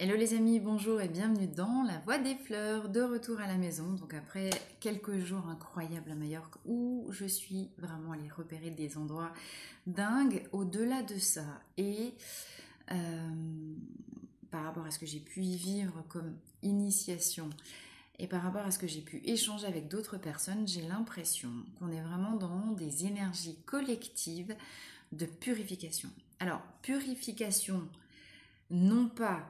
Hello les amis, bonjour et bienvenue dans La Voix des Fleurs, de retour à la maison. Donc après quelques jours incroyables à Majorque où je suis vraiment allée repérer des endroits dingues. Au-delà de ça et par rapport à ce que j'ai pu y vivre comme initiation et par rapport à ce que j'ai pu échanger avec d'autres personnes, j'ai l'impression qu'on est vraiment dans des énergies collectives de purification. Alors purification non pas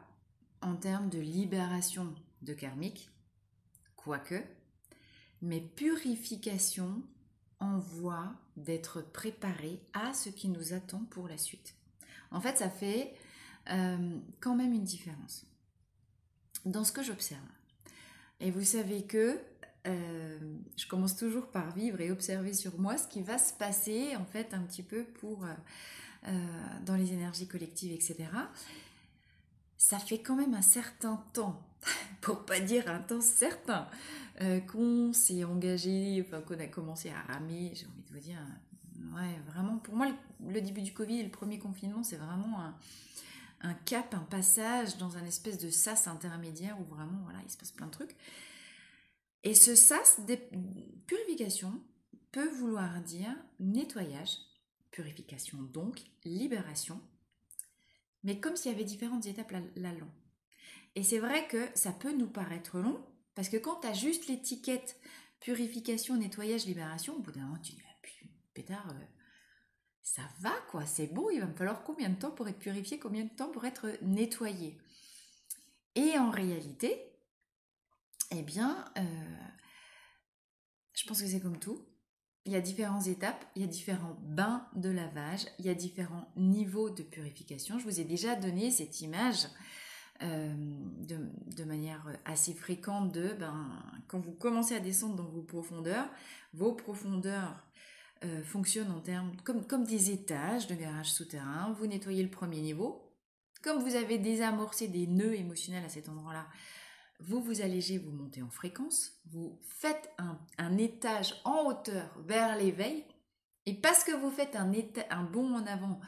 en termes de libération de karmique, quoique, mais purification en voie d'être préparé à ce qui nous attend pour la suite. En fait, ça fait quand même une différence dans ce que j'observe. Et vous savez que je commence toujours par vivre et observer sur moi ce qui va se passer en fait un petit peu pour dans les énergies collectives, etc. Ça fait quand même un certain temps, pour pas dire un temps certain, qu'on s'est engagé, enfin qu'on a commencé à ramer, j'ai envie de vous dire, ouais, vraiment, pour moi, le début du Covid et le premier confinement, c'est vraiment un cap, un passage dans un espèce de sas intermédiaire où vraiment, voilà, il se passe plein de trucs. Et ce sas de purification peut vouloir dire nettoyage, purification donc, libération, mais comme s'il y avait différentes étapes là-long. Et c'est vrai que ça peut nous paraître long, parce que quand tu as juste l'étiquette purification, nettoyage, libération, au bout d'un moment, tu dis, ah, pétard, ça va quoi, c'est bon, il va me falloir combien de temps pour être purifié, combien de temps pour être nettoyé. Et en réalité, eh bien, je pense que c'est comme tout. Il y a différentes étapes, il y a différents bains de lavage, il y a différents niveaux de purification. Je vous ai déjà donné cette image de manière assez fréquente quand vous commencez à descendre dans vos profondeurs fonctionnent en termes comme des étages de garage souterrain. Vous nettoyez le premier niveau. Comme vous avez désamorcé des nœuds émotionnels à cet endroit-là, vous vous allégez, vous montez en fréquence, vous faites un étage en hauteur vers l'éveil, et parce que vous faites un bond en avant,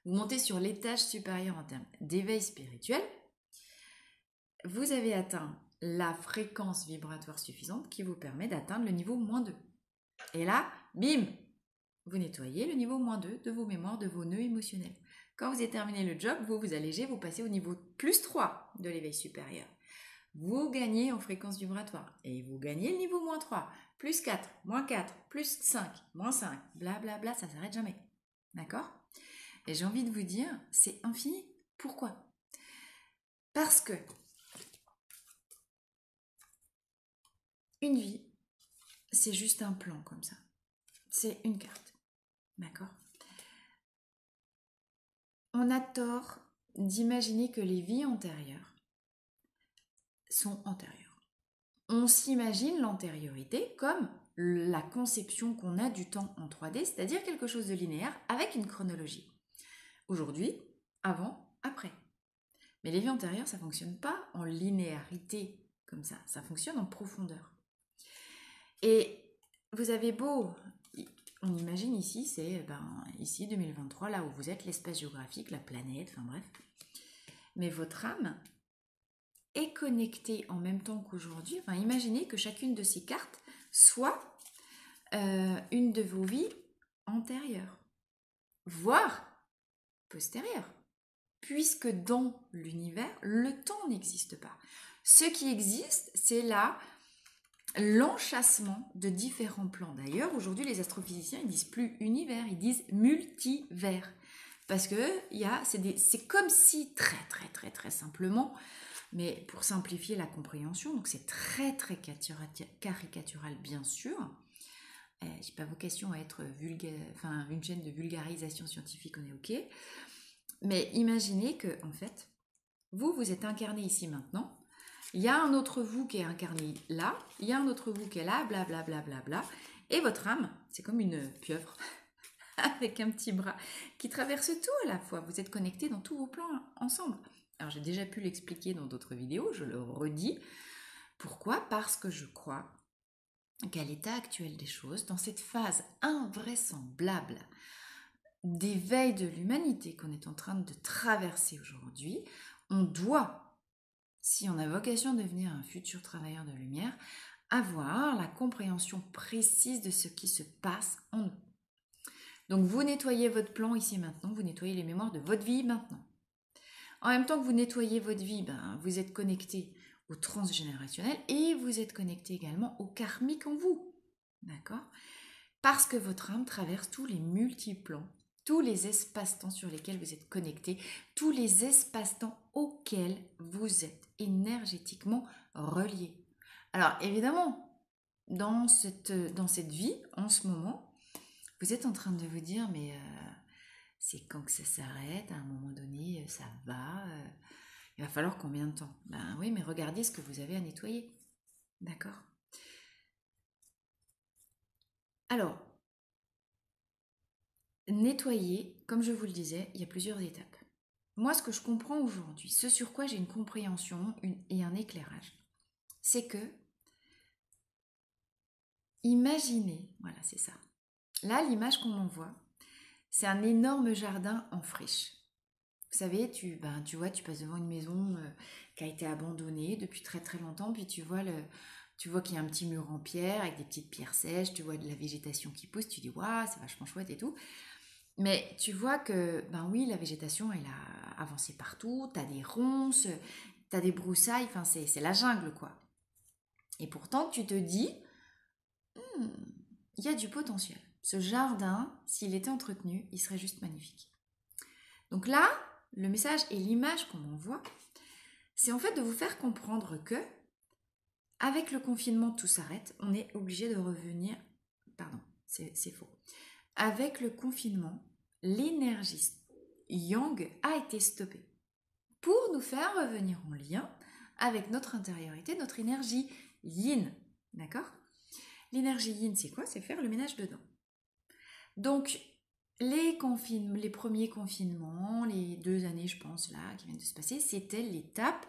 vous montez sur l'étage supérieur en termes d'éveil spirituel, vous avez atteint la fréquence vibratoire suffisante qui vous permet d'atteindre le niveau -2. Et là, bim, vous nettoyez le niveau -2 de vos mémoires, de vos nœuds émotionnels. Quand vous avez terminé le job, vous vous allégez, vous passez au niveau +3 de l'éveil supérieur. Vous gagnez en fréquence vibratoire et vous gagnez le niveau -3, +4, -4, +5, -5, blablabla, ça s'arrête jamais. D'accord? Et j'ai envie de vous dire, c'est infini. Pourquoi? Parce que une vie, c'est juste un plan comme ça. C'est une carte. D'accord? On a tort d'imaginer que les vies antérieures sont antérieures. On s'imagine l'antériorité comme la conception qu'on a du temps en 3D, c'est-à-dire quelque chose de linéaire avec une chronologie. Aujourd'hui, avant, après. Mais les vies antérieures, ça ne fonctionne pas en linéarité comme ça fonctionne en profondeur. Et vous avez beau, on imagine ici, c'est ici 2023, là où vous êtes, l'espace géographique, la planète, enfin bref. Mais votre âme est connectée en même temps qu'aujourd'hui. Enfin, imaginez que chacune de ces cartes soit une de vos vies antérieures, voire postérieures. Puisque dans l'univers, le temps n'existe pas. Ce qui existe, c'est là l'enchâssement de différents plans. D'ailleurs, aujourd'hui, les astrophysiciens, ils disent plus univers, ils disent multivers. Parce que c'est comme si, très simplement, mais pour simplifier la compréhension, donc c'est très caricatural bien sûr. J'ai pas vocation à être une chaîne de vulgarisation scientifique, on est ok. Mais imaginez que, en fait, vous êtes incarné ici maintenant. Il y a un autre vous qui est incarné là. Il y a un autre vous qui est là, blablabla. Bla, bla, bla, bla. Et votre âme, c'est comme une pieuvre avec un petit bras qui traverse tout à la fois. Vous êtes connectés dans tous vos plans ensemble. Alors j'ai déjà pu l'expliquer dans d'autres vidéos, je le redis. Pourquoi? Parce que je crois qu'à l'état actuel des choses, dans cette phase invraisemblable d'éveil de l'humanité qu'on est en train de traverser aujourd'hui, on doit si on a vocation de devenir un futur travailleur de lumière, avoir la compréhension précise de ce qui se passe en nous. Donc vous nettoyez votre plan ici maintenant, vous nettoyez les mémoires de votre vie maintenant. En même temps que vous nettoyez votre vie, vous êtes connecté au transgénérationnel et vous êtes connecté également au karmique en vous. D'accord? Parce que votre âme traverse tous les multiplans, tous les espaces-temps sur lesquels vous êtes connecté, tous les espaces-temps auxquels vous êtes énergétiquement relié. Alors évidemment, dans cette vie, en ce moment, vous êtes en train de vous dire, mais c'est quand que ça s'arrête, à un moment donné, ça va, il va falloir combien de temps? Ben oui, mais regardez ce que vous avez à nettoyer. D'accord? Alors, nettoyer, comme je vous le disais, il y a plusieurs étapes. Moi, ce que je comprends aujourd'hui, ce sur quoi j'ai une compréhension et un éclairage, c'est que, imaginez, voilà, c'est ça. Là, l'image qu'on m'envoie, c'est un énorme jardin en friche. Vous savez, tu vois, tu passes devant une maison qui a été abandonnée depuis très très longtemps, puis tu vois qu'il y a un petit mur en pierre avec des petites pierres sèches, tu vois de la végétation qui pousse, tu dis waouh, c'est vachement chouette et tout. Mais tu vois que, ben oui, la végétation, elle a avancé partout, t'as des ronces, t'as des broussailles, enfin c'est la jungle quoi. Et pourtant, tu te dis, hmm, il y a du potentiel. Ce jardin, s'il était entretenu, il serait juste magnifique. Donc là, le message et l'image qu'on m'envoie, c'est en fait de vous faire comprendre que, avec le confinement, tout s'arrête. On est obligé de revenir. Pardon, c'est faux. Avec le confinement, l'énergie yang a été stoppée pour nous faire revenir en lien avec notre intériorité, notre énergie yin. D'accord? L'énergie yin, c'est quoi? C'est faire le ménage dedans. Donc, les premiers confinements, les 2 années, je pense, là, qui viennent de se passer, c'était l'étape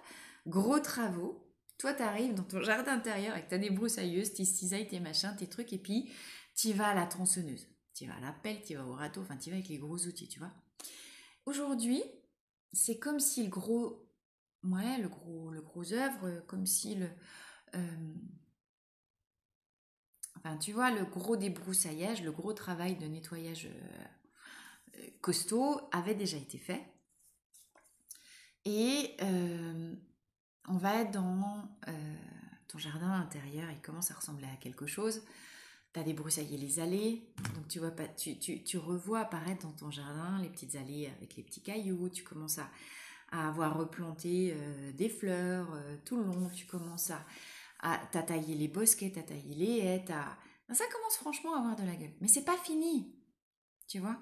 gros travaux. Toi, tu arrives dans ton jardin intérieur avec ta débroussailleuse, tes cisailles, tes machins, tes trucs, et puis tu vas à la tronçonneuse, tu vas à la pelle, tu vas au râteau, enfin, tu vas avec les gros outils, tu vois. Aujourd'hui, c'est comme si le gros œuvre, comme si enfin, tu vois, le gros débroussaillage, le gros travail de nettoyage costaud avait déjà été fait. Et on va être dans ton jardin intérieur, il commence à ressembler à quelque chose. Tu as débroussaillé les allées, donc tu vois pas, tu revois apparaître dans ton jardin les petites allées avec les petits cailloux, tu commences à avoir replanté des fleurs tout le long, tu commences t'as taillé les bosquets, t'as taillé les haies, ça commence franchement à avoir de la gueule. Mais c'est pas fini, tu vois,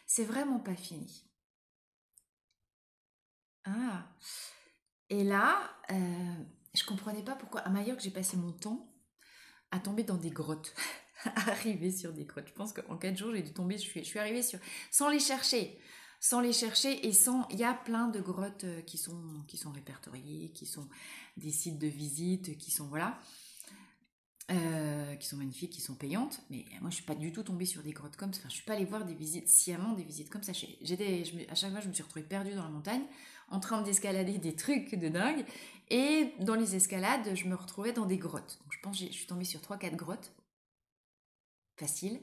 c'est vraiment pas fini. Ah, et là, je comprenais pas pourquoi à Majorque j'ai passé mon temps à tomber dans des grottes, à arriver sur des grottes. Je pense qu'en 4 jours j'ai dû tomber, je suis arrivée sans les chercher, et il y a plein de grottes qui sont répertoriées, qui sont des sites de visite, qui sont voilà, qui sont magnifiques, qui sont payantes. Mais moi je suis pas du tout tombée sur des grottes comme ça. Enfin, je suis pas allée voir des visites sciemment, des visites comme ça. À chaque fois je me suis retrouvée perdue dans la montagne en train d'escalader des trucs de dingue. Et dans les escalades, je me retrouvais dans des grottes. Donc je pense que je suis tombée sur 3-4 grottes. Facile.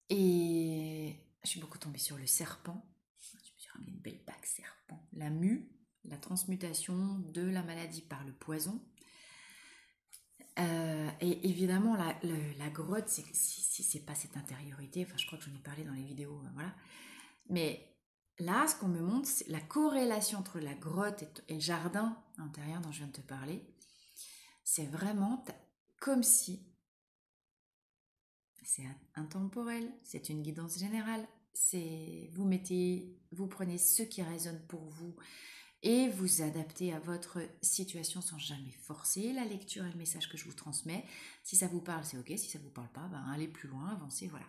Et je suis beaucoup tombée sur le serpent. Je me suis ramené une belle bague serpent. La mue, la transmutation de la maladie par le poison. Et évidemment, la grotte, c'est pas cette intériorité. Enfin, je crois que j'en ai parlé dans les vidéos. Voilà. Mais là, ce qu'on me montre, c'est la corrélation entre la grotte et le jardin intérieur dont je viens de te parler. C'est vraiment comme si c'est intemporel, c'est une guidance générale. Vous prenez ce qui résonne pour vous et vous adaptez à votre situation sans jamais forcer la lecture et le message que je vous transmets. Si ça vous parle, c'est ok. Si ça vous parle pas, allez plus loin, avancez, voilà.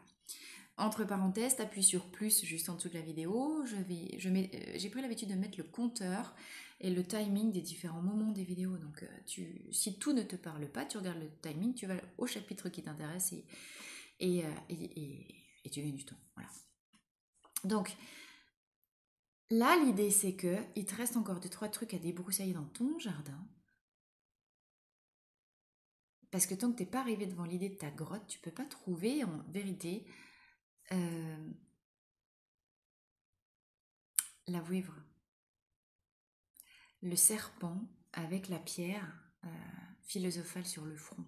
Entre parenthèses, t'appuies sur plus juste en dessous de la vidéo. J'ai pris l'habitude de mettre le compteur et le timing des différents moments des vidéos. Donc, si tout ne te parle pas, tu regardes le timing, tu vas au chapitre qui t'intéresse et tu gagnes du temps. Voilà. Donc, Là, l'idée, c'est que il te reste encore 2-3 trucs à débroussailler dans ton jardin. Parce que tant que tu n'es pas arrivé devant l'idée de ta grotte, tu ne peux pas trouver en vérité euh, la vouivre. Le serpent avec la pierre philosophale sur le front.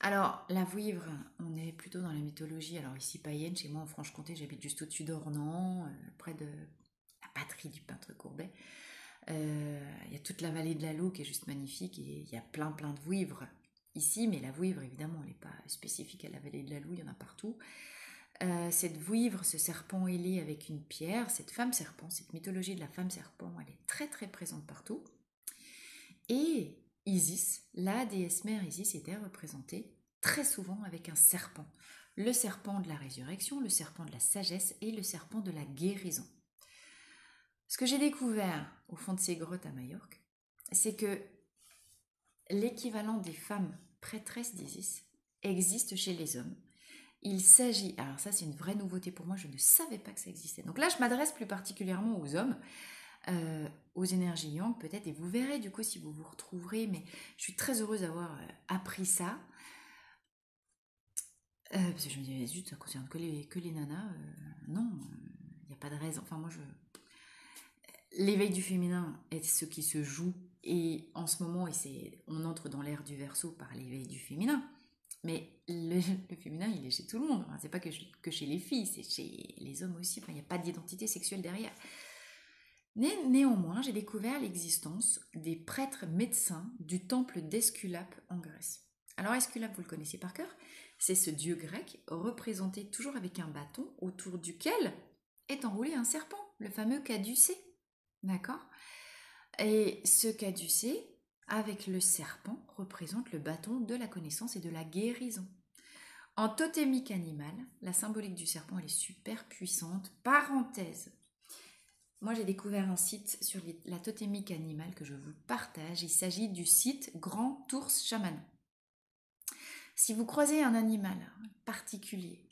Alors, la vouivre, on est plutôt dans la mythologie, alors ici païenne, chez moi en Franche-Comté, j'habite juste au-dessus d'Ornans, près de la patrie du peintre Courbet. Il y a toute la vallée de la Lau qui est juste magnifique et il y a plein de vouivres ici, mais la vouivre, évidemment, elle n'est pas spécifique à la vallée de la Lau, il y en a partout. Cette vouivre, ce serpent ailé avec une pierre, cette femme serpent, cette mythologie de la femme serpent, elle est très présente partout. Et Isis, la déesse mère Isis, était représentée très souvent avec un serpent. Le serpent de la résurrection, le serpent de la sagesse et le serpent de la guérison. Ce que j'ai découvert au fond de ces grottes à Majorque, c'est que l'équivalent des femmes prêtresses d'Isis existe chez les hommes. Il s'agit, alors ça c'est une vraie nouveauté pour moi, je ne savais pas que ça existait. Donc là je m'adresse plus particulièrement aux hommes, aux énergies yang peut-être, et vous verrez du coup si vous vous retrouverez, mais je suis très heureuse d'avoir appris ça. Parce que je me disais, zut, ça concerne que les nanas. Non, il n'y a pas de raison. Enfin, moi, l'éveil du féminin est ce qui se joue. Et en ce moment, on entre dans l'ère du Verseau par l'éveil du féminin. Mais le féminin, il est chez tout le monde. Enfin, c'est pas que chez les filles, c'est chez les hommes aussi. Enfin, il n'y a pas d'identité sexuelle derrière. Néanmoins, j'ai découvert l'existence des prêtres médecins du temple d'Esculape en Grèce. Alors Esculape, vous le connaissez par cœur, c'est ce dieu grec représenté toujours avec un bâton autour duquel est enroulé un serpent, le fameux caducée. D'accord? Et ce caducée, avec le serpent, représente le bâton de la connaissance et de la guérison. En totémique animale, la symbolique du serpent, elle est super puissante. Parenthèse, moi, j'ai découvert un site sur la totémique animale que je vous partage. Il s'agit du site Grand Ours Chaman. Si vous croisez un animal particulier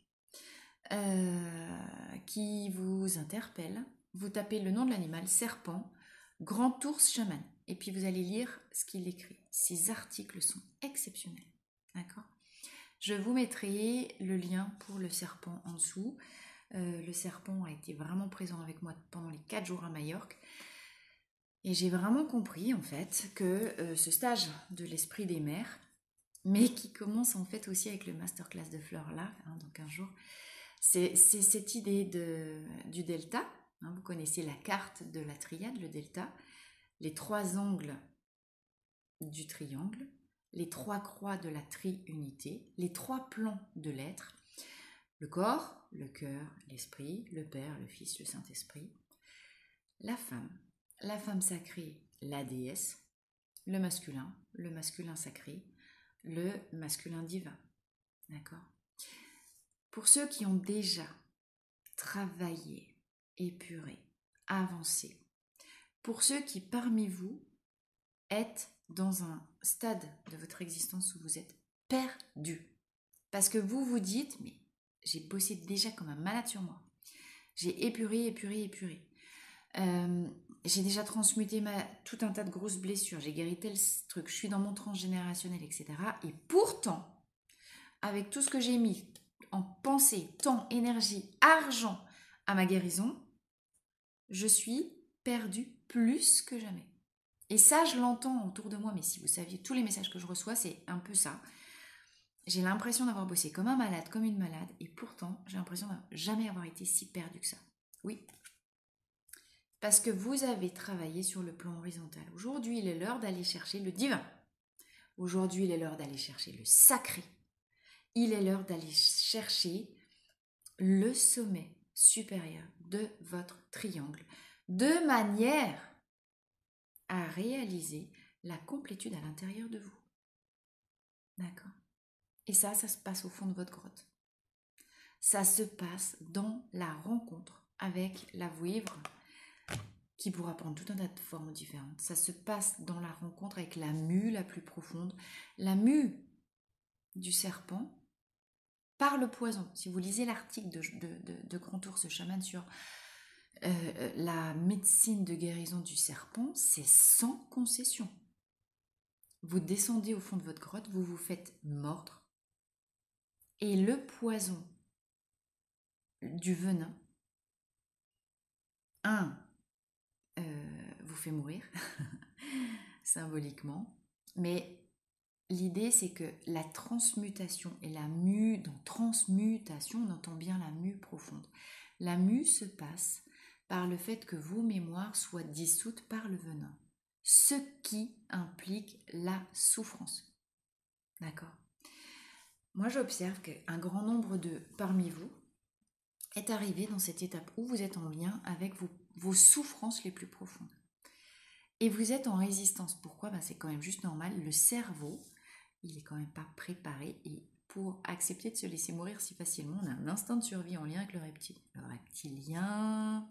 qui vous interpelle, vous tapez le nom de l'animal, serpent, Grand Ours Chaman. Et puis vous allez lire ce qu'il écrit. Ces articles sont exceptionnels. D'accord ? Je vous mettrai le lien pour le serpent en dessous. Le serpent a été vraiment présent avec moi pendant les 4 jours à Majorque. Et j'ai vraiment compris en fait que ce stage de l'esprit des mers, mais qui commence en fait aussi avec le masterclass de Fleur là, donc un jour, c'est cette idée du delta. Vous connaissez la carte de la triade, le delta, les 3 angles du triangle, les 3 croix de la triunité, les 3 plans de l'être, le corps, le cœur, l'esprit, le Père, le Fils, le Saint-Esprit, la femme sacrée, la déesse, le masculin sacré, le masculin divin. D'accord ? Pour ceux qui ont déjà travaillé, épuré, avancé, pour ceux qui parmi vous êtes dans un stade de votre existence où vous êtes perdu, parce que vous vous dites, mais j'ai bossé déjà comme un malade sur moi, j'ai épuré, j'ai déjà transmuté tout un tas de grosses blessures, j'ai guéri tel truc, je suis dans mon transgénérationnel, etc. Et pourtant, avec tout ce que j'ai mis en pensée, temps, énergie, argent à ma guérison, je suis perdue plus que jamais. Et ça, je l'entends autour de moi, mais si vous saviez, tous les messages que je reçois, c'est un peu ça. J'ai l'impression d'avoir bossé comme un malade, comme une malade, et pourtant, j'ai l'impression de jamais avoir été si perdue que ça. Oui, parce que vous avez travaillé sur le plan horizontal. Aujourd'hui, il est l'heure d'aller chercher le divin. Aujourd'hui, il est l'heure d'aller chercher le sacré. Il est l'heure d'aller chercher le sommet supérieur de votre triangle, de manière à réaliser la complétude à l'intérieur de vous. D'accord ? Et ça se passe au fond de votre grotte. Ça se passe dans la rencontre avec la vouivre, qui pourra prendre tout un tas de formes différentes. Ça se passe dans la rencontre avec la mue la plus profonde, la mue du serpent par le poison. Si vous lisez l'article de Grand Ours Chaman sur La médecine de guérison du serpent, c'est sans concession. Vous descendez au fond de votre grotte, vous vous faites mordre, et le poison du venin, vous fait mourir, symboliquement, mais l'idée c'est que la transmutation, et dans transmutation, on entend bien la mue profonde. La mue se passe par le fait que vos mémoires soient dissoutes par le venin, ce qui implique la souffrance. D'accord? Moi, j'observe qu'un grand nombre parmi vous est arrivé dans cette étape où vous êtes en lien avec vos souffrances les plus profondes. Et vous êtes en résistance. Pourquoi? C'est quand même juste normal. Le cerveau, il est quand même pas préparé, et pour accepter de se laisser mourir si facilement, on a un instinct de survie en lien avec le reptilien,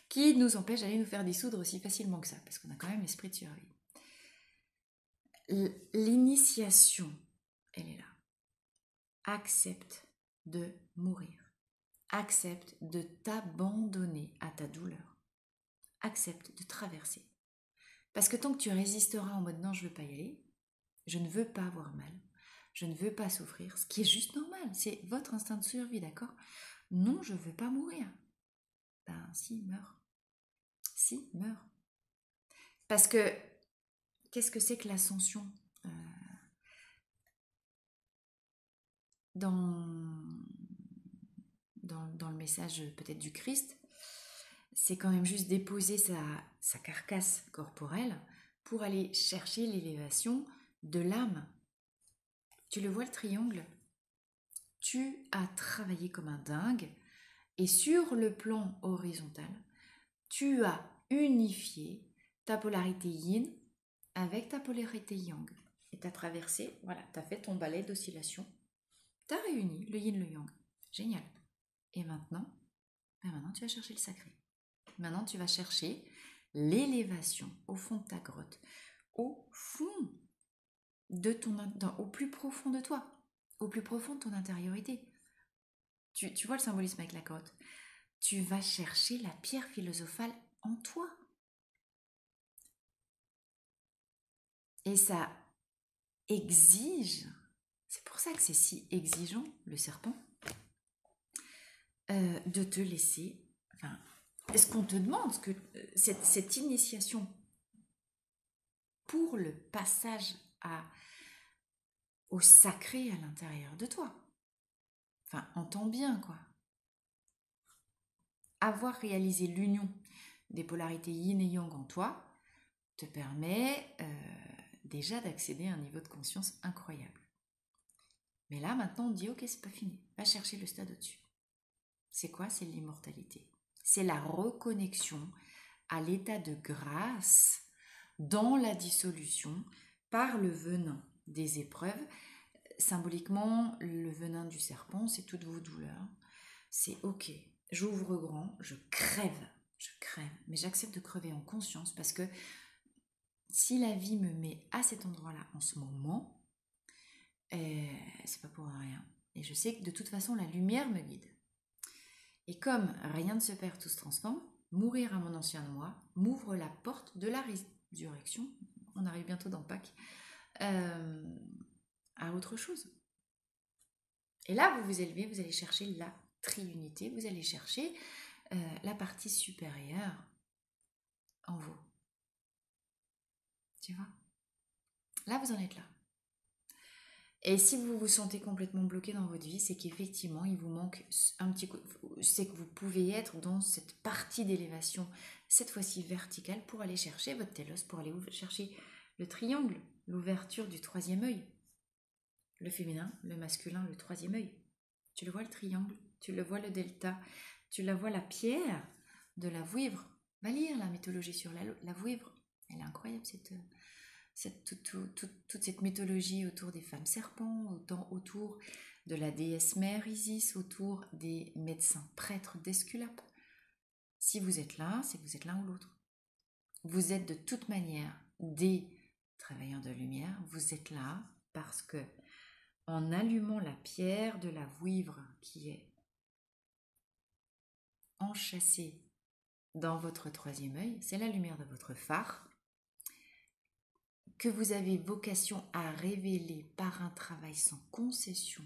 qui nous empêche d'aller nous faire dissoudre aussi facilement que ça, parce qu'on a quand même l'esprit de survie. L'initiation, elle est là. Accepte de mourir. Accepte de t'abandonner à ta douleur. Accepte de traverser. Parce que tant que tu résisteras en mode non, je ne veux pas y aller, je ne veux pas avoir mal, je ne veux pas souffrir, ce qui est juste normal, c'est votre instinct de survie, d'accord? Non, je ne veux pas mourir. Si, meurs. Si, meurs. Parce que, qu'est-ce que c'est que l'ascension? Dans le message peut-être du Christ, c'est quand même juste déposer sa carcasse corporelle pour aller chercher l'élévation de l'âme. Tu le vois, le triangle? Tu as travaillé comme un dingue, et sur le plan horizontal, tu as unifié ta polarité yin avec ta polarité yang. Et tu as traversé, voilà, tu as fait ton balai d'oscillation. Tu as réuni le yin, le yang. Génial. Et maintenant, tu vas chercher le sacré. Maintenant, tu vas chercher l'élévation au fond de ta grotte, au fond de au plus profond de toi, au plus profond de ton intériorité. Tu vois le symbolisme avec la grotte. Tu vas chercher la pierre philosophale en toi. Et ça exige, c'est pour ça que c'est si exigeant, le serpent, de te laisser, est-ce qu'on te demande que cette initiation pour le passage au sacré à l'intérieur de toi. Entends bien, quoi. Avoir réalisé l'union des polarités yin et yang en toi te permet déjà d'accéder à un niveau de conscience incroyable. Mais là, maintenant, on dit, ok, c'est pas fini. Va chercher le stade au-dessus. C'est quoi? C'est l'immortalité. C'est la reconnexion à l'état de grâce dans la dissolution par le venin des épreuves. Symboliquement, le venin du serpent, c'est toutes vos douleurs. C'est ok, j'ouvre grand, je crève, mais j'accepte de crever en conscience, parce que si la vie me met à cet endroit-là en ce moment, c'est pas pour rien. Et je sais que de toute façon, la lumière me guide. Et comme rien ne se perd, tout se transforme, mourir à mon ancien moi m'ouvre la porte de la résurrection. On arrive bientôt dans Pâques. À autre chose. Et là, vous vous élevez, vous allez chercher la triunité, vous allez chercher la partie supérieure en vous. Tu vois? Là, vous en êtes là. Et si vous vous sentez complètement bloqué dans votre vie, c'est qu'effectivement, il vous manque un petit coup. C'est que vous pouvez être dans cette partie d'élévation, cette fois-ci verticale, pour aller chercher votre télos, pour aller chercher le triangle, l'ouverture du troisième œil. Le féminin, le masculin, le troisième œil. Tu le vois, le triangle, tu le vois, le delta, tu la vois, la pierre de la vouivre. Va lire la mythologie sur la vouivre. Elle est incroyable, toute cette mythologie autour des femmes serpents, autour de la déesse mère Isis, autour des médecins prêtres d'Esculape. Si vous êtes là, c'est que vous êtes l'un ou l'autre. Vous êtes de toute manière des travailleurs de lumière. Vous êtes là parce que, en allumant la pierre de la vouivre, qui est enchâssée dans votre troisième œil, c'est la lumière de votre phare, que vous avez vocation à révéler par un travail sans concession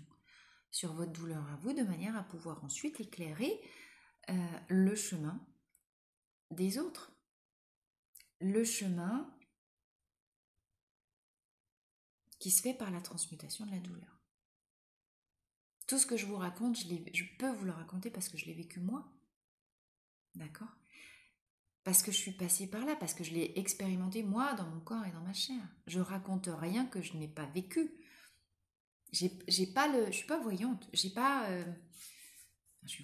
sur votre douleur à vous, de manière à pouvoir ensuite éclairer le chemin des autres. Le chemin qui se fait par la transmutation de la douleur. Tout ce que je vous raconte, je peux vous le raconter parce que je l'ai vécu moi. D'accord ? Parce que je suis passée par là, parce que je l'ai expérimenté moi dans mon corps et dans ma chair. Je raconte rien que je n'ai pas vécu. Je suis pas voyante. Je suis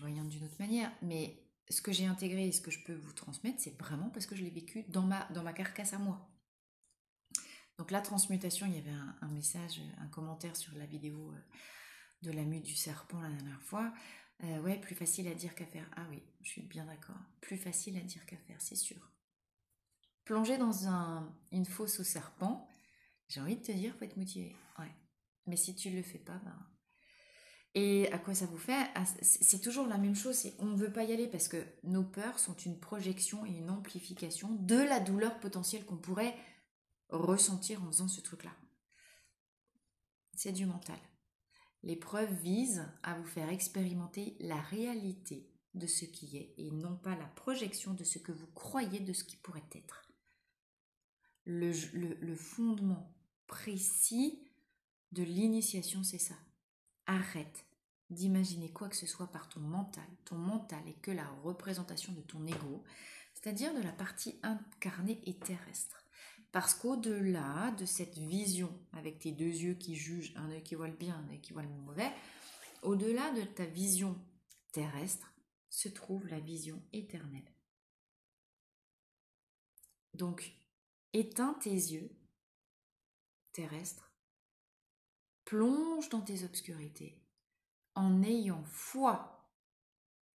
voyante d'une autre manière, mais ce que j'ai intégré et ce que je peux vous transmettre, c'est vraiment parce que je l'ai vécu dans ma carcasse à moi. Donc la transmutation, il y avait un message, un commentaire sur la vidéo de la mue du serpent la dernière fois. Ouais, plus facile à dire qu'à faire. Ah oui, je suis bien d'accord. Plus facile à dire qu'à faire, c'est sûr. Plonger dans une fosse au serpent, j'ai envie de te dire, faut être motivé. Ouais. Mais si tu ne le fais pas, ben... Et à quoi ça vous fait ? C'est toujours la même chose, on ne veut pas y aller parce que nos peurs sont une projection et une amplification de la douleur potentielle qu'on pourrait ressentir en faisant ce truc-là. C'est du mental. L'épreuve vise à vous faire expérimenter la réalité de ce qui est et non pas la projection de ce que vous croyez de ce qui pourrait être. Le fondement précis de l'initiation, c'est ça. Arrête d'imaginer quoi que ce soit par ton mental. Ton mental est que la représentation de ton ego, c'est-à-dire de la partie incarnée et terrestre. Parce qu'au-delà de cette vision, avec tes deux yeux qui jugent, un œil qui voit le bien, un œil qui voit le mauvais, au-delà de ta vision terrestre se trouve la vision éternelle. Donc, éteins tes yeux terrestres, plonge dans tes obscurités, en ayant foi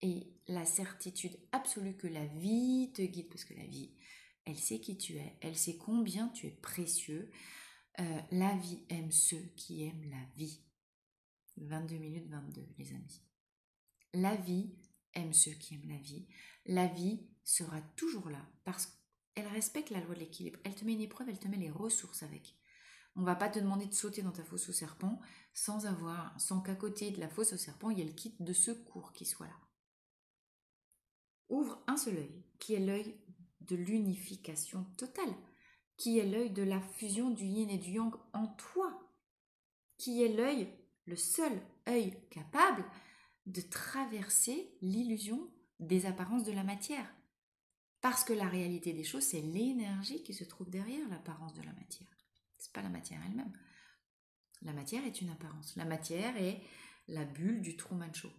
et la certitude absolue que la vie te guide, parce que la vie, elle sait qui tu es, elle sait combien tu es précieux. La vie aime ceux qui aiment la vie. 22 minutes 22, les amis. La vie aime ceux qui aiment la vie. La vie sera toujours là parce qu'elle respecte la loi de l'équilibre. Elle te met une épreuve, elle te met les ressources avec. On ne va pas te demander de sauter dans ta fosse au serpent sans qu'à côté de la fosse au serpent, il y ait le kit de secours qui soit là. Ouvre un seul œil, qui est l'œil de l'unification totale, qui est l'œil de la fusion du yin et du yang en toi, qui est l'œil, le seul œil capable de traverser l'illusion des apparences de la matière. Parce que la réalité des choses, c'est l'énergie qui se trouve derrière l'apparence de la matière. Ce n'est pas la matière elle-même. La matière est une apparence. La matière est la bulle du Truman Show.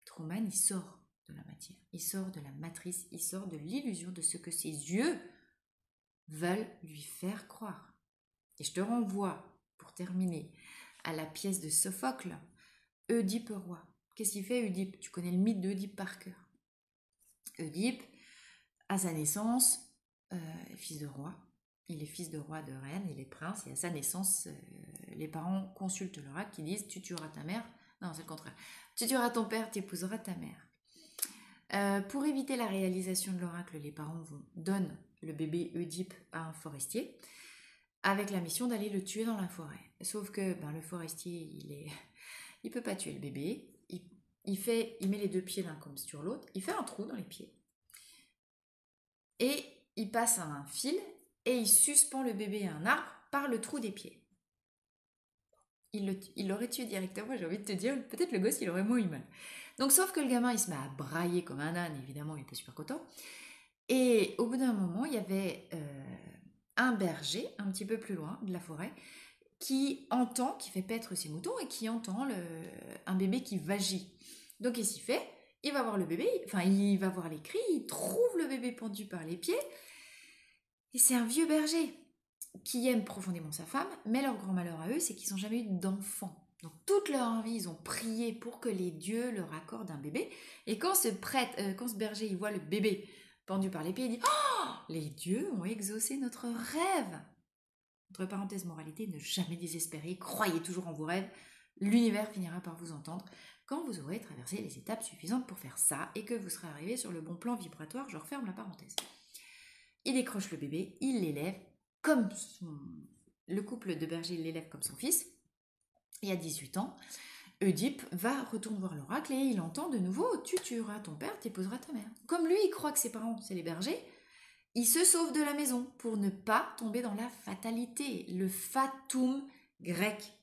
Truman, il sort de la matière, il sort de la matrice, il sort de l'illusion de ce que ses yeux veulent lui faire croire. Et je te renvoie, pour terminer, à la pièce de Sophocle, Oedipe roi. Qu'est-ce qu'il fait, Oedipe ? Tu connais le mythe d'Oedipe par cœur. Oedipe, à sa naissance, fils de roi. Il est fils de roi, de reine, il est prince, et à sa naissance, les parents consultent l'oracle qui disent « tu tueras ta mère ». Non, c'est le contraire. « Tu tueras ton père, tu épouseras ta mère ». Pour éviter la réalisation de l'oracle, les parents donnent le bébé Oedipe à un forestier avec la mission d'aller le tuer dans la forêt. Sauf que le forestier, il peut pas tuer le bébé. Il met les deux pieds l'un comme sur l'autre. Il fait un trou dans les pieds. Et il passe un fil et il suspend le bébé à un arbre par le trou des pieds. Il l'aurait tué directement, j'ai envie de te dire, peut-être le gosse, il aurait moins eu mal. Donc, sauf que le gamin, il se met à brailler comme un âne, évidemment, il n'est pas super content. Et au bout d'un moment, il y avait un berger, un petit peu plus loin de la forêt, qui fait paître ses moutons et qui entend un bébé qui vagit. Donc, qu'est-ce qu'il fait ? Il va voir le bébé, il va voir les cris, il trouve le bébé pendu par les pieds. Et c'est un vieux berger qui aime profondément sa femme, mais leur grand malheur à eux, c'est qu'ils n'ont jamais eu d'enfant. Donc toute leur vie, ils ont prié pour que les dieux leur accordent un bébé. Et quand ce berger il voit le bébé pendu par les pieds, il dit « Oh, les dieux ont exaucé notre rêve !» Entre parenthèses, moralité, ne jamais désespérer, croyez toujours en vos rêves, l'univers finira par vous entendre. quand vous aurez traversé les étapes suffisantes pour faire ça et que vous serez arrivé sur le bon plan vibratoire. Je referme la parenthèse. Il décroche le bébé, il l'élève comme le couple de bergers l'élève comme son fils. Et à 18 ans, Oedipe retourne voir l'oracle et il entend de nouveau « Tu tueras ton père, t'épouseras ta mère ». Comme lui, il croit que ses parents, c'est les bergers, il se sauve de la maison pour ne pas tomber dans la fatalité, le fatum grec.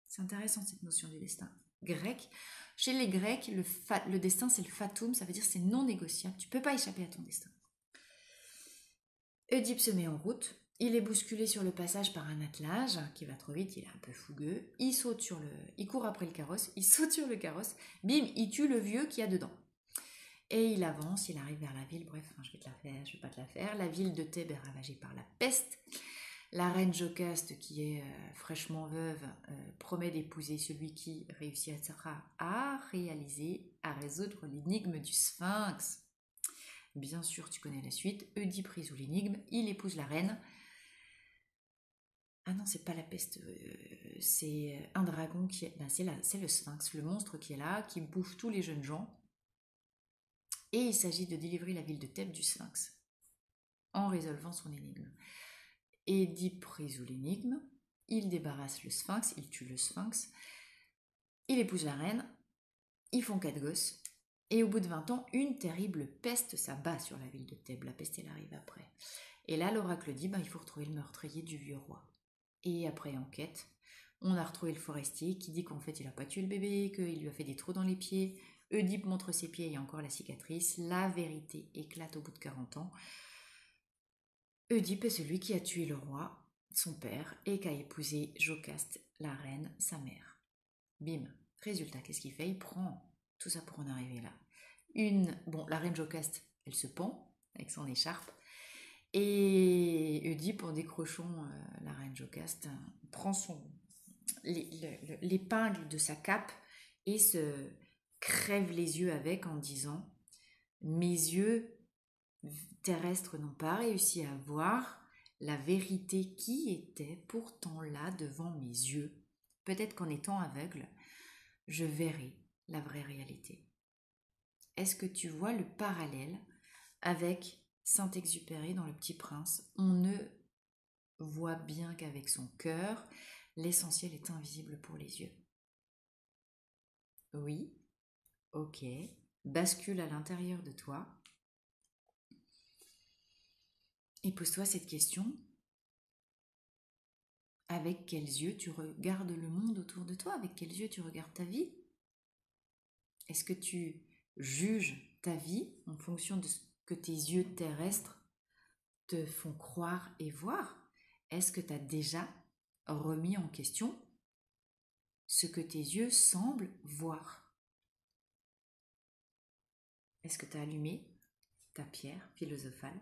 C'est intéressant cette notion du destin grec. Chez les Grecs, le destin, c'est le fatum, ça veut dire c'est non négociable, tu ne peux pas échapper à ton destin. Oedipe se met en route, il est bousculé sur le passage par un attelage qui va trop vite, il est un peu fougueux, il court après le carrosse, il saute sur le carrosse, bim, il tue le vieux qui a dedans. Et il avance, il arrive vers la ville, bref, je vais pas te la faire. La ville de Thèbes est ravagée par la peste. La reine Jocaste, qui est fraîchement veuve, promet d'épouser celui qui réussira à résoudre l'énigme du Sphinx. Bien sûr, tu connais la suite. Oedipe résout l'énigme, il épouse la reine. Ah non, c'est pas la peste, c'est un dragon qui est... c'est le Sphinx, le monstre qui est là, qui bouffe tous les jeunes gens. Et il s'agit de délivrer la ville de Thèbes du Sphinx, en résolvant son énigme. Oedipe résout l'énigme, il débarrasse le Sphinx, il tue le Sphinx, il épouse la reine, ils font 4 gosses, et au bout de 20 ans, une terrible peste s'abat sur la ville de Thèbes. La peste, elle arrive après. Et là, l'oracle dit, il faut retrouver le meurtrier du vieux roi. Et après enquête, on a retrouvé le forestier qui dit qu'en fait, il n'a pas tué le bébé, qu'il lui a fait des trous dans les pieds. Oedipe montre ses pieds, il y a encore la cicatrice. La vérité éclate au bout de 40 ans. Oedipe est celui qui a tué le roi, son père, et qui a épousé Jocaste, la reine, sa mère. Bim. Résultat, qu'est-ce qu'il fait? Il prend tout ça pour en arriver là. La reine Jocaste, elle se pend avec son écharpe. Et Oedipe, en décrochant la reine Jocaste, prend l'épingle de sa cape et se crève les yeux avec en disant « Mes yeux terrestres n'ont pas réussi à voir la vérité qui était pourtant là devant mes yeux. Peut-être qu'en étant aveugle, je verrai la vraie réalité. » Est-ce que tu vois le parallèle avec Saint-Exupéry dans Le Petit Prince? On ne voit bien qu'avec son cœur, l'essentiel est invisible pour les yeux. Oui, ok, bascule à l'intérieur de toi et pose-toi cette question. Avec quels yeux tu regardes le monde autour de toi? Avec quels yeux tu regardes ta vie? Est-ce que tu juges ta vie en fonction de ce que tes yeux terrestres te font croire et voir? Est-ce que tu as déjà remis en question ce que tes yeux semblent voir? Est-ce que tu as allumé ta pierre philosophale,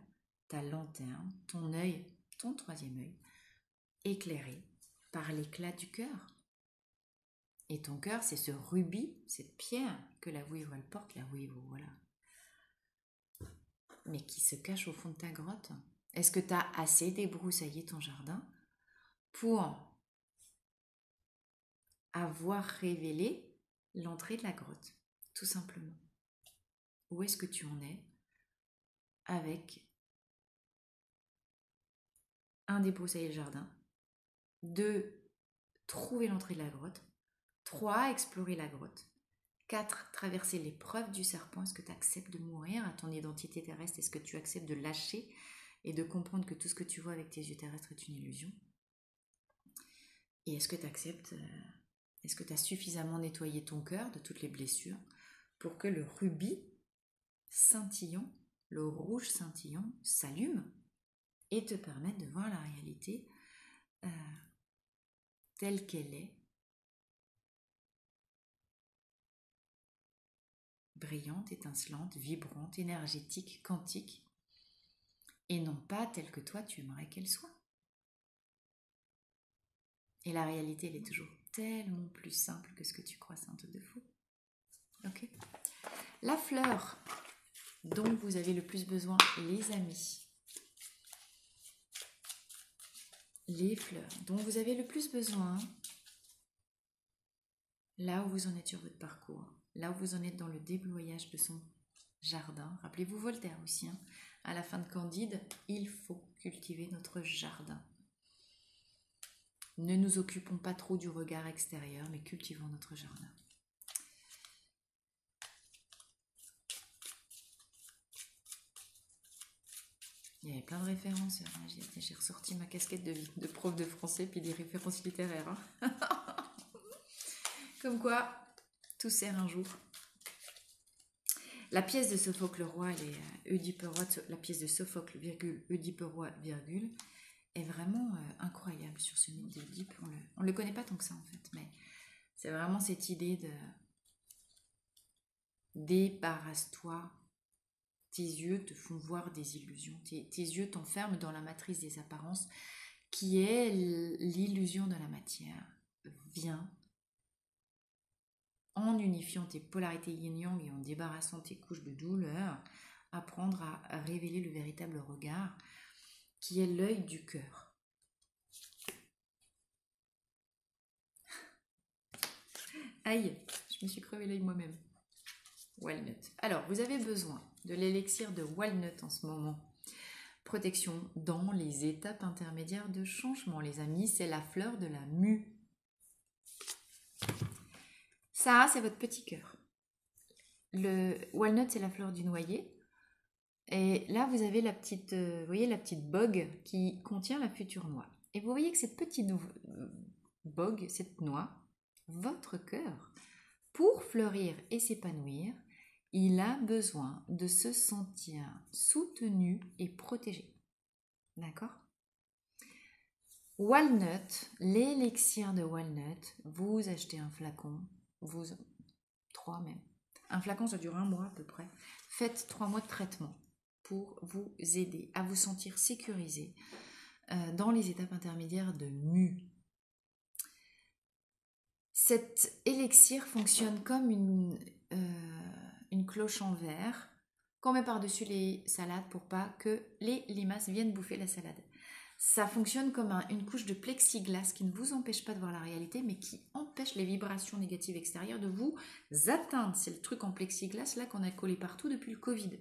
ta lanterne, ton œil, ton troisième œil, éclairé par l'éclat du cœur? Et ton cœur, c'est ce rubis, cette pierre que la vouivre, elle porte, la vouivre, voilà. Mais qui se cache au fond de ta grotte. Est-ce que tu as assez débroussaillé ton jardin pour avoir révélé l'entrée de la grotte, tout simplement? Où est-ce que tu en es avec 1, débroussailler le jardin, 2, trouver l'entrée de la grotte, 3, explorer la grotte, 4, traverser l'épreuve du serpent. Est-ce que tu acceptes de mourir à ton identité terrestre? Est-ce que tu acceptes de lâcher et de comprendre que tout ce que tu vois avec tes yeux terrestres est une illusion? Et est-ce que tu acceptes, est-ce que tu as suffisamment nettoyé ton cœur de toutes les blessures pour que le rubis scintillant, le rouge scintillant s'allume et te permette de voir la réalité telle qu'elle est, brillante, étincelante, vibrante, énergétique, quantique, et non pas telle que toi tu aimerais qu'elle soit. Et la réalité, elle est toujours tellement plus simple que ce que tu crois, c'est un truc de fou. Ok. La fleur dont vous avez le plus besoin, les amis. Les fleurs dont vous avez le plus besoin, là où vous en êtes sur votre parcours, là où vous en êtes dans le déployage de son jardin. Rappelez-vous Voltaire aussi, hein. À la fin de Candide, il faut cultiver notre jardin. Ne nous occupons pas trop du regard extérieur, mais cultivons notre jardin. Il y avait plein de références. J'ai ressorti ma casquette de prof de français puis des références littéraires, hein. Comme quoi, tout sert un jour. La pièce de Sophocle roi, elle est Oedipe roi, la pièce de Sophocle, virgule, Oedipe roi, virgule, est vraiment incroyable sur ce mythe d'Oedipe. On ne le connaît pas tant que ça en fait, mais c'est vraiment cette idée de débarrasse-toi. Tes yeux te font voir des illusions. Tes yeux t'enferment dans la matrice des apparences qui est l'illusion de la matière. Viens, en unifiant tes polarités yin-yang et en débarrassant tes couches de douleur, apprendre à révéler le véritable regard qui est l'œil du cœur. Aïe, je me suis crevé l'œil moi-même. Walnut. Alors, vous avez besoin de l'élixir de walnut en ce moment. Protection dans les étapes intermédiaires de changement, les amis, c'est la fleur de la mue. Ça, c'est votre petit cœur. Le walnut, c'est la fleur du noyer. Et là, vous avez la petite, vous voyez la petite bogue qui contient la future noix. Et vous voyez que cette petite bogue, cette noix, votre cœur, pour fleurir et s'épanouir, il a besoin de se sentir soutenu et protégé. D'accord ? Walnut, l'élixir de walnut, vous achetez un flacon, vous 3 même. Un flacon, ça dure 1 mois à peu près. Faites 3 mois de traitement pour vous aider à vous sentir sécurisé dans les étapes intermédiaires de mue. Cet élixir fonctionne comme une cloche en verre qu'on met par-dessus les salades pour pas que les limaces viennent bouffer la salade. Ça fonctionne comme une couche de plexiglas qui ne vous empêche pas de voir la réalité, mais qui empêche les vibrations négatives extérieures de vous atteindre. C'est le truc en plexiglas là qu'on a collé partout depuis le Covid.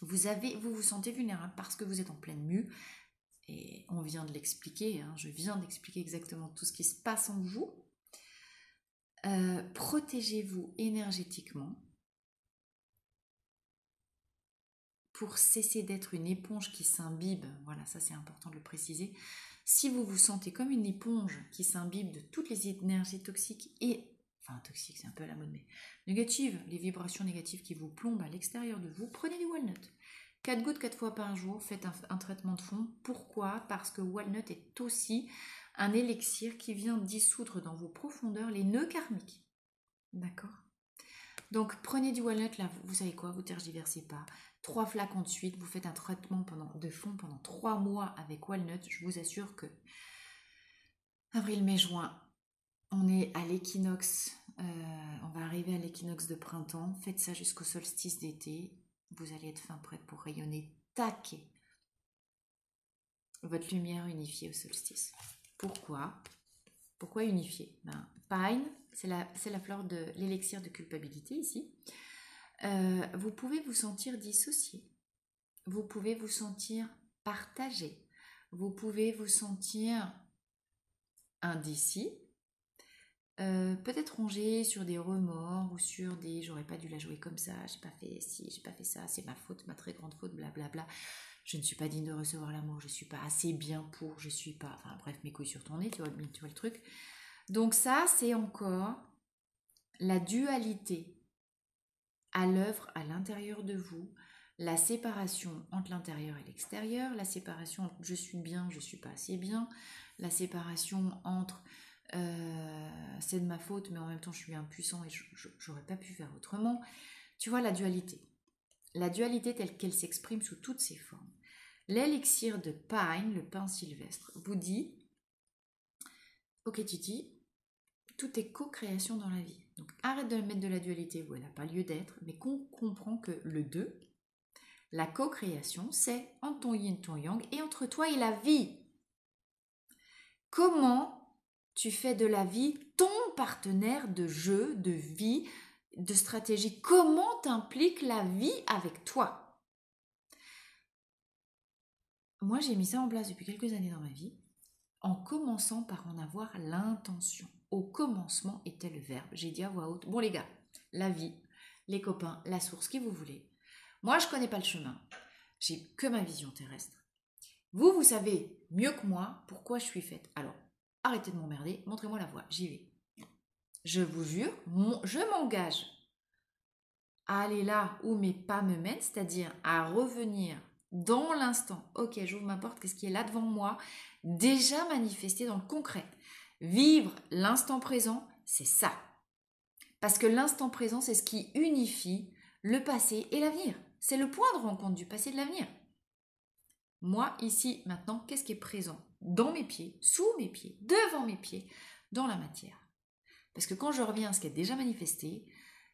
Vous vous sentez vulnérable parce que vous êtes en pleine mue. Et on vient de l'expliquer, hein, je viens d'expliquer exactement tout ce qui se passe en vous. Protégez-vous énergétiquement pour cesser d'être une éponge qui s'imbibe. Voilà, ça c'est important de le préciser. Si vous vous sentez comme une éponge qui s'imbibe de toutes les énergies toxiques toxiques c'est un peu à la mode, mais négatives, les vibrations négatives qui vous plombent à l'extérieur de vous, prenez du walnut. 4 gouttes 4 fois par jour, faites un traitement de fond. Pourquoi ? Parce que walnut est aussi un élixir qui vient dissoudre dans vos profondeurs les nœuds karmiques. D'accord ? Donc prenez du walnut, là, vous savez quoi, vous tergiversez pas. 3 flacons de suite, vous faites un traitement de fond pendant 3 mois avec walnut. Je vous assure que avril, mai, juin, on est à l'équinoxe, on va arriver à l'équinoxe de printemps. Faites ça jusqu'au solstice d'été. Vous allez être fin prête pour rayonner taquet. Votre lumière unifiée au solstice. Pourquoi unifiée ? Pine, c'est la fleur de l'élixir de culpabilité ici. Vous pouvez vous sentir dissocié. Vous pouvez vous sentir partagé. Vous pouvez vous sentir indécis. Peut-être rongé sur des remords ou sur des j'aurais pas dû la jouer comme ça, j'ai pas fait ci, j'ai pas fait ça, c'est ma faute, ma très grande faute, blablabla. Je ne suis pas digne de recevoir l'amour, je suis pas assez bien pour, je suis pas. Enfin bref, mes couilles sur ton nez, tu vois le truc. Donc ça, c'est encore la dualité à l'œuvre à l'intérieur de vous, la séparation entre l'intérieur et l'extérieur, la séparation entre je suis bien, je suis pas assez bien, la séparation entre c'est de ma faute, mais en même temps je suis impuissant et j'aurais pas pu faire autrement. Tu vois la dualité. La dualité telle qu'elle s'exprime sous toutes ses formes. L'élixir de pine, le pin sylvestre, vous dit ok Titi, tout est co-création dans la vie. Donc arrête de mettre de la dualité où elle n'a pas lieu d'être, mais qu'on comprend que le 2, la co-création, c'est entre ton yin, ton yang et entre toi et la vie. Comment Tu fais de la vie ton partenaire de jeu, de vie, de stratégie. Comment t'implique la vie avec toi? Moi, j'ai mis ça en place depuis quelques années dans ma vie, en commençant par en avoir l'intention. Au commencement était le verbe. J'ai dit à voix haute, bon les gars, la vie, les copains, la source, qui vous voulez. Moi, je connais pas le chemin. J'ai que ma vision terrestre. Vous, vous savez mieux que moi pourquoi je suis faite. Alors, arrêtez de m'emmerder, montrez-moi la voie, j'y vais. Je vous jure, je m'engage à aller là où mes pas me mènent, c'est-à-dire à revenir dans l'instant. Ok, j'ouvre ma porte, qu'est-ce qui est là devant moi? Déjà manifesté dans le concret. Vivre l'instant présent, c'est ça. Parce que l'instant présent, c'est ce qui unifie le passé et l'avenir. C'est le point de rencontre du passé et de l'avenir. Moi, ici, maintenant, qu'est-ce qui est présent? Dans mes pieds, sous mes pieds, devant mes pieds, dans la matière. Parce que quand je reviens à ce qui est déjà manifesté,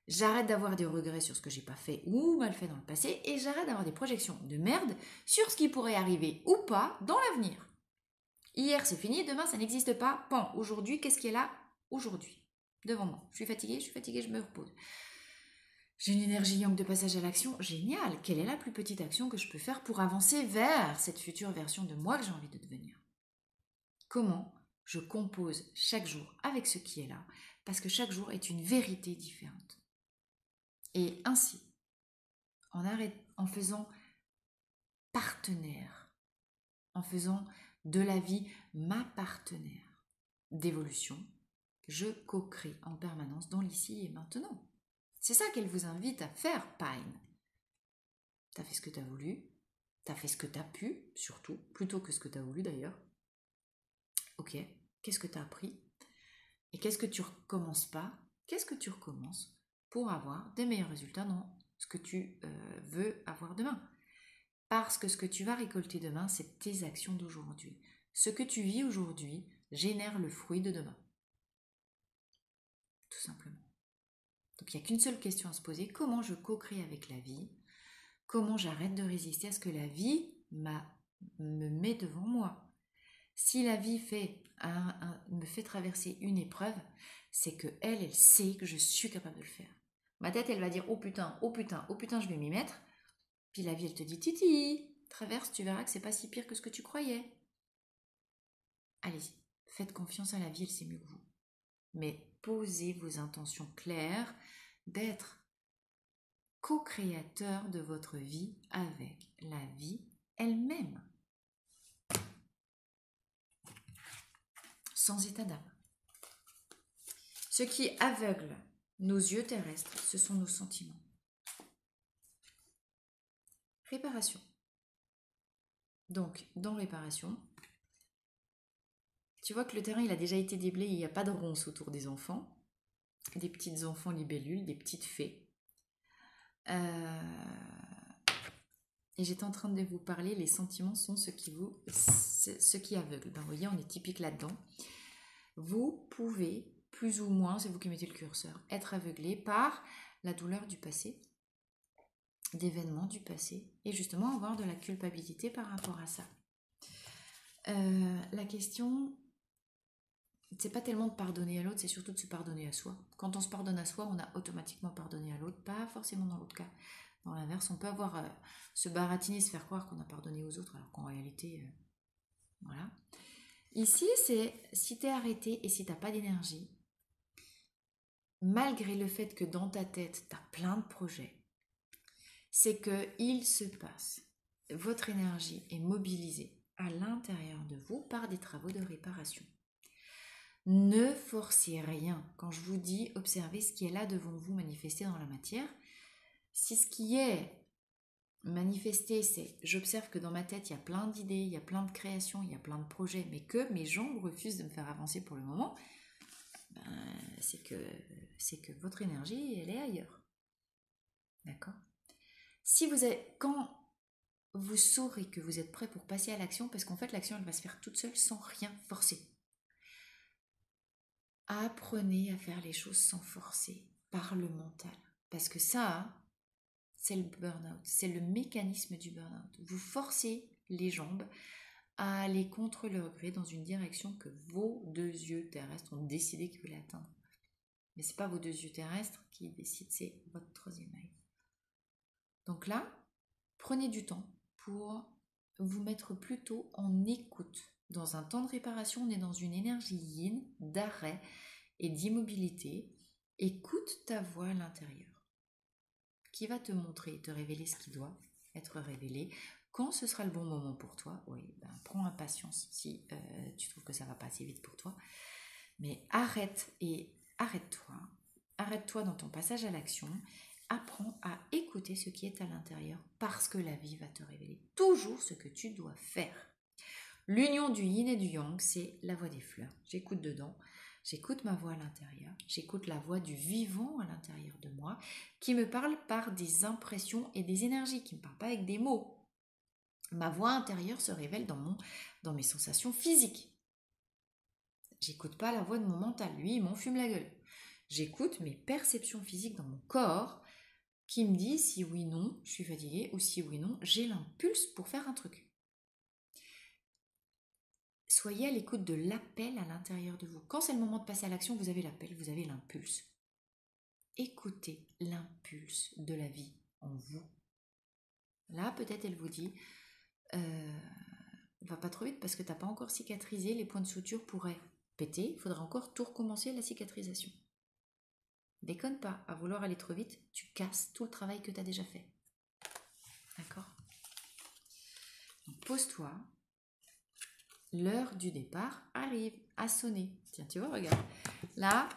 j'arrête d'avoir des regrets sur ce que j'ai pas fait ou mal fait dans le passé et j'arrête d'avoir des projections de merde sur ce qui pourrait arriver ou pas dans l'avenir. Hier, c'est fini, demain, ça n'existe pas. Bon, aujourd'hui, qu'est-ce qui est là? Aujourd'hui, devant moi. Je suis fatiguée, je me repose. J'ai une énergie yang de passage à l'action, génial. Quelle est la plus petite action que je peux faire pour avancer vers cette future version de moi que j'ai envie de devenir? Comment je compose chaque jour avec ce qui est là, parce que chaque jour est une vérité différente. Et ainsi, en faisant partenaire, en faisant de la vie ma partenaire d'évolution, je co-crée en permanence dans l'ici et maintenant. C'est ça qu'elle vous invite à faire, Pine. T'as fait ce que t'as voulu, t'as fait ce que t'as pu, surtout, plutôt que ce que t'as voulu d'ailleurs. Ok, qu'est-ce que t'as appris? Et qu'est-ce que tu recommences pas? Qu'est-ce que tu recommences pour avoir des meilleurs résultats dans ce que tu veux avoir demain? Parce que ce que tu vas récolter demain, c'est tes actions d'aujourd'hui. Ce que tu vis aujourd'hui génère le fruit de demain. Tout simplement. Donc il n'y a qu'une seule question à se poser, comment je co-crée avec la vie? Comment j'arrête de résister à ce que la vie me met devant moi? Si la vie me fait traverser une épreuve, c'est que elle sait que je suis capable de le faire. Ma tête, elle va dire oh putain, oh putain, oh putain, je vais m'y mettre. Puis la vie, elle te dit Titi, traverse, tu verras que c'est pas si pire que ce que tu croyais. Allez-y, faites confiance à la vie, elle sait mieux que vous. Mais posez vos intentions claires d'être co-créateur de votre vie avec la vie elle-même. Sans état d'âme. Ce qui aveugle nos yeux terrestres, ce sont nos sentiments. Réparation. Donc, dans réparation, tu vois que le terrain, il a déjà été déblayé, il n'y a pas de ronces autour des enfants, des petites enfants libellules, des petites fées. Et j'étais en train de vous parler, les sentiments sont ce qui aveugle. Ben, vous voyez, on est typique là-dedans. Vous pouvez, plus ou moins, c'est vous qui mettez le curseur, être aveuglé par la douleur du passé, d'événements du passé, et justement avoir de la culpabilité par rapport à ça. La question, c'est pas tellement de pardonner à l'autre, c'est surtout de se pardonner à soi. Quand on se pardonne à soi, on a automatiquement pardonné à l'autre, pas forcément dans l'autre cas. Dans l'inverse, on peut avoir se baratiner, se faire croire qu'on a pardonné aux autres, alors qu'en réalité, voilà. Ici, c'est si t'es arrêté et si t'as pas d'énergie, malgré le fait que dans ta tête, t'as plein de projets, c'est que il se passe, votre énergie est mobilisée à l'intérieur de vous par des travaux de réparation. Ne forcez rien. Quand je vous dis observez ce qui est là devant vous manifesté dans la matière, si ce qui est manifesté, c'est j'observe que dans ma tête, il y a plein d'idées, il y a plein de créations, il y a plein de projets, mais que mes jambes refusent de me faire avancer pour le moment, c'est que votre énergie, elle est ailleurs. D'accord? Quand vous saurez que vous êtes prêt pour passer à l'action, parce qu'en fait, l'action, elle va se faire toute seule sans rien forcer. Apprenez à faire les choses sans forcer, par le mental. Parce que ça, c'est le burn-out, c'est le mécanisme du burn-out. Vous forcez les jambes à aller contre leur gré dans une direction que vos deux yeux terrestres ont décidé qu'ils voulaient atteindre. Mais ce n'est pas vos deux yeux terrestres qui décident, c'est votre troisième œil. Donc là, prenez du temps pour vous mettre plutôt en écoute. Dans un temps de réparation, on est dans une énergie yin, d'arrêt et d'immobilité. Écoute ta voix à l'intérieur, qui va te montrer, te révéler ce qui doit être révélé. Quand ce sera le bon moment pour toi, oui, prends impatience si tu trouves que ça ne va pas assez vite pour toi. Mais arrête-toi dans ton passage à l'action. Apprends à écouter ce qui est à l'intérieur parce que la vie va te révéler toujours ce que tu dois faire. L'union du yin et du yang, c'est la voix des fleurs. J'écoute dedans, j'écoute ma voix à l'intérieur, j'écoute la voix du vivant à l'intérieur de moi qui me parle par des impressions et des énergies, qui ne me parle pas avec des mots. Ma voix intérieure se révèle dans mes sensations physiques. J'écoute pas la voix de mon mental, lui il m'en fume la gueule. J'écoute mes perceptions physiques dans mon corps qui me dit si oui non je suis fatiguée ou si oui non j'ai l'impulse pour faire un truc. Soyez à l'écoute de l'appel à l'intérieur de vous. Quand c'est le moment de passer à l'action, vous avez l'appel, vous avez l'impulse. Écoutez l'impulse de la vie en vous. Là, peut-être elle vous dit va pas trop vite parce que tu n'as pas encore cicatrisé, les points de suture pourraient péter, il faudra encore tout recommencer la cicatrisation. Déconne pas, à vouloir aller trop vite, tu casses tout le travail que tu as déjà fait. D'accord? Donc pose-toi, l'heure du départ arrive à sonner. Tiens, tu vois, regarde. Là,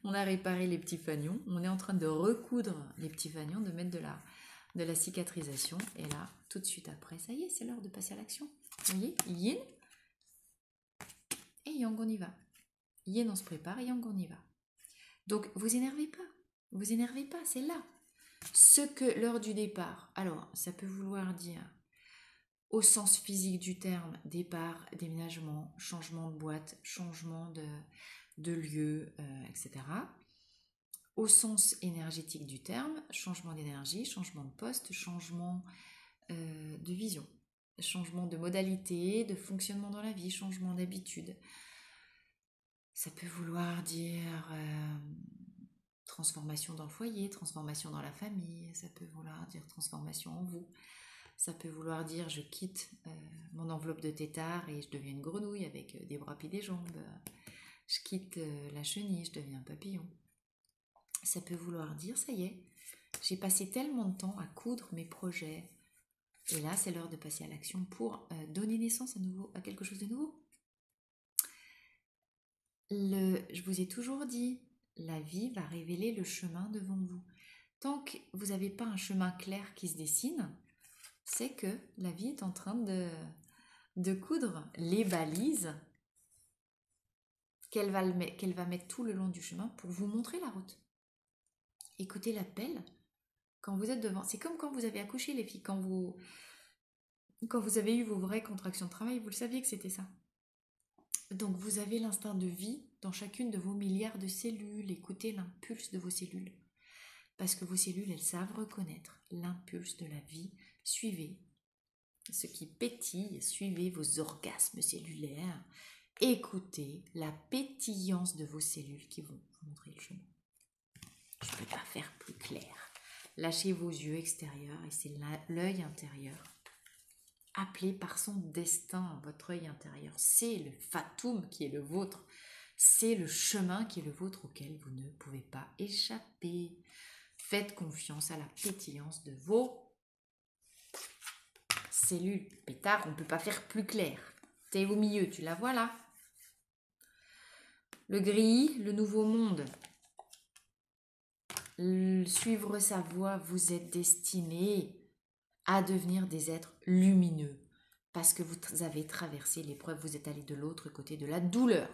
on a réparé les petits fanions, on est en train de recoudre les petits fanions, de mettre de la cicatrisation. Et là, tout de suite après, ça y est, c'est l'heure de passer à l'action. Vous voyez, yin et yang, on y va. Yin, on se prépare, yang, on y va. Donc, vous énervez pas, c'est là. Ce que l'heure du départ, alors, ça peut vouloir dire, au sens physique du terme, départ, déménagement, changement de boîte, changement de lieu, etc. Au sens énergétique du terme, changement d'énergie, changement de poste, changement de vision, changement de modalité, de fonctionnement dans la vie, changement d'habitude. Ça peut vouloir dire transformation dans le foyer, transformation dans la famille, ça peut vouloir dire transformation en vous. Ça peut vouloir dire je quitte mon enveloppe de tétard et je deviens une grenouille avec des bras puis des jambes. Je quitte la chenille, je deviens un papillon. Ça peut vouloir dire ça y est, j'ai passé tellement de temps à coudre mes projets. Et là, c'est l'heure de passer à l'action pour donner naissance à quelque chose de nouveau. Je vous ai toujours dit, la vie va révéler le chemin devant vous. Tant que vous n'avez pas un chemin clair qui se dessine, c'est que la vie est en train de coudre les balises qu'elle va mettre tout le long du chemin pour vous montrer la route. Écoutez l'appel quand vous êtes devant. C'est comme quand vous avez accouché, les filles. Quand vous avez eu vos vraies contractions de travail, vous le saviez que c'était ça. Donc vous avez l'instinct de vie dans chacune de vos milliards de cellules. Écoutez l'impulse de vos cellules. Parce que vos cellules, elles savent reconnaître l'impulse de la vie. Suivez ce qui pétille, suivez vos orgasmes cellulaires. Écoutez la pétillance de vos cellules qui vont vous montrer le chemin. Je ne peux pas faire plus clair. Lâchez vos yeux extérieurs et c'est l'œil intérieur. Appelé par son destin, votre œil intérieur. C'est le fatum qui est le vôtre. C'est le chemin qui est le vôtre auquel vous ne pouvez pas échapper. Faites confiance à la pétillance de vos cellules. Pétard, on ne peut pas faire plus clair. T'es au milieu, tu la vois là? Le gris, le nouveau monde. Suivre sa voie, vous êtes destinés à devenir des êtres lumineux parce que vous avez traversé l'épreuve, vous êtes allé de l'autre côté de la douleur.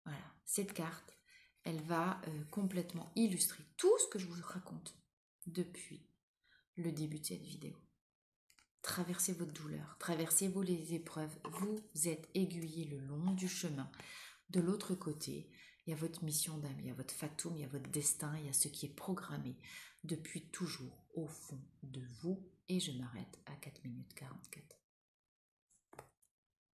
Voilà, cette carte, elle va complètement illustrer tout ce que je vous raconte depuis le début de cette vidéo. Traversez votre douleur, traversez les épreuves, vous êtes aiguillés le long du chemin. De l'autre côté, il y a votre mission d'âme, il y a votre fatum, il y a votre destin, il y a ce qui est programmé depuis toujours au fond de vous. Et je m'arrête à 4 minutes 44.